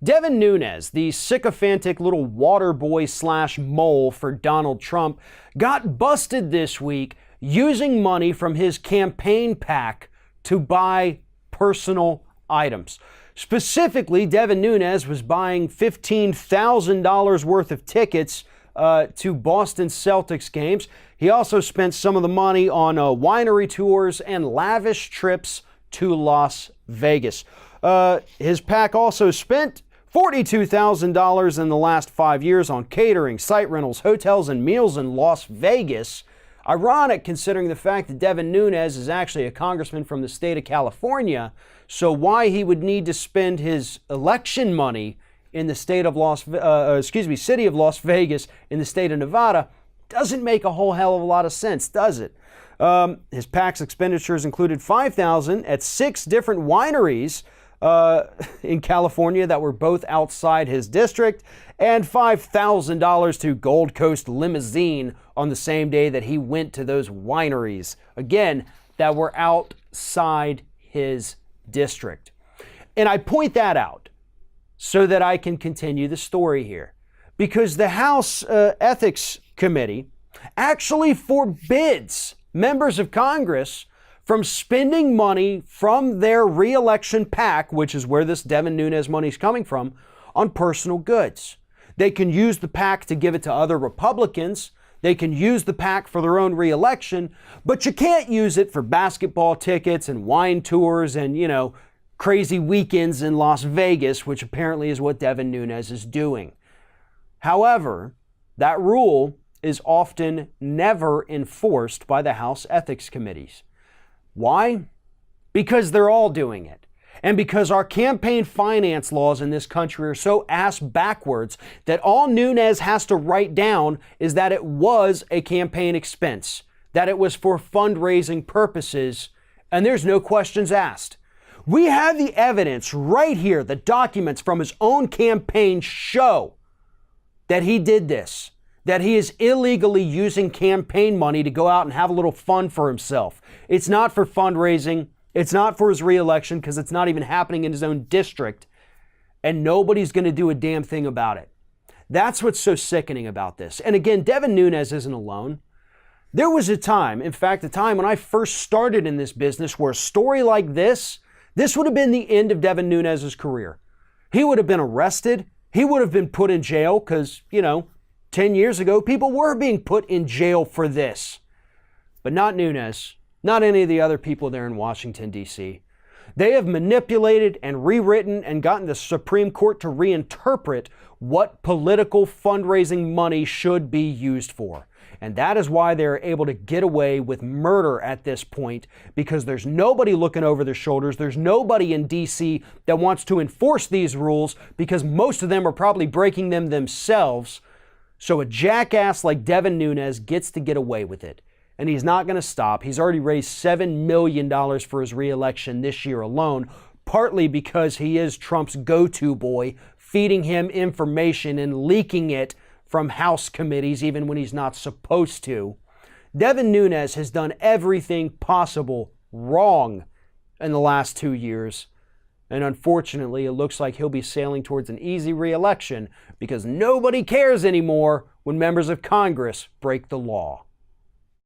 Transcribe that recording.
Devin Nunes, the sycophantic little water boy slash mole for Donald Trump, got busted this week using money from his campaign PAC to buy personal items. Specifically, Devin Nunes was buying $15,000 worth of tickets to Boston Celtics games. He also spent some of the money on winery tours and lavish trips to Las Vegas. His PAC also spent $42,000 in the last 5 years on catering, site rentals, hotels, and meals in Las Vegas. Ironic considering the fact that Devin Nunes is actually a congressman from the state of California. So why he would need to spend his election money in the state of city of Las Vegas in the state of Nevada doesn't make a whole hell of a lot of sense, does it? His PAC's expenditures included $5,000 at 6 different wineries in California that were both outside his district, and $5,000 to Gold Coast Limousine on the same day that he went to those wineries, again, that were outside his district. And I point that out so that I can continue the story here, because the House Ethics Committee actually forbids members of Congress from spending money from their re-election PAC, which is where this Devin Nunes money is coming from, on personal goods. They can use the PAC to give it to other Republicans. They can use the PAC for their own re-election, but you can't use it for basketball tickets and wine tours and, crazy weekends in Las Vegas, which apparently is what Devin Nunes is doing. However, that rule is often never enforced by the House Ethics Committees. Why? Because they're all doing it. And because our campaign finance laws in this country are so ass backwards that all Nunes has to write down is that it was a campaign expense, that it was for fundraising purposes, and there's no questions asked. We have the evidence right here. The documents from his own campaign show that he did this, that he is illegally using campaign money to go out and have a little fun for himself. It's not for fundraising. It's not for his re-election because it's not even happening in his own district, and nobody's going to do a damn thing about it. That's what's so sickening about this. And again, Devin Nunes isn't alone. There was a time, in fact, a time when I first started in this business where a story like this would have been the end of Devin Nunes' career. He would have been arrested. He would have been put in jail because, 10 years ago, people were being put in jail for this. But not Nunes, not any of the other people there in Washington, D.C. They have manipulated and rewritten and gotten the Supreme Court to reinterpret what political fundraising money should be used for. And that is why they're able to get away with murder at this point, because there's nobody looking over their shoulders. There's nobody in D.C. that wants to enforce these rules because most of them are probably breaking them themselves. So a jackass like Devin Nunes gets to get away with it. And he's not going to stop. He's already raised $7 million for his re-election this year alone, partly because he is Trump's go-to boy, feeding him information and leaking it from House committees even when he's not supposed to. Devin Nunes has done everything possible wrong in the last 2 years. And unfortunately, it looks like he'll be sailing towards an easy re-election because nobody cares anymore when members of Congress break the law.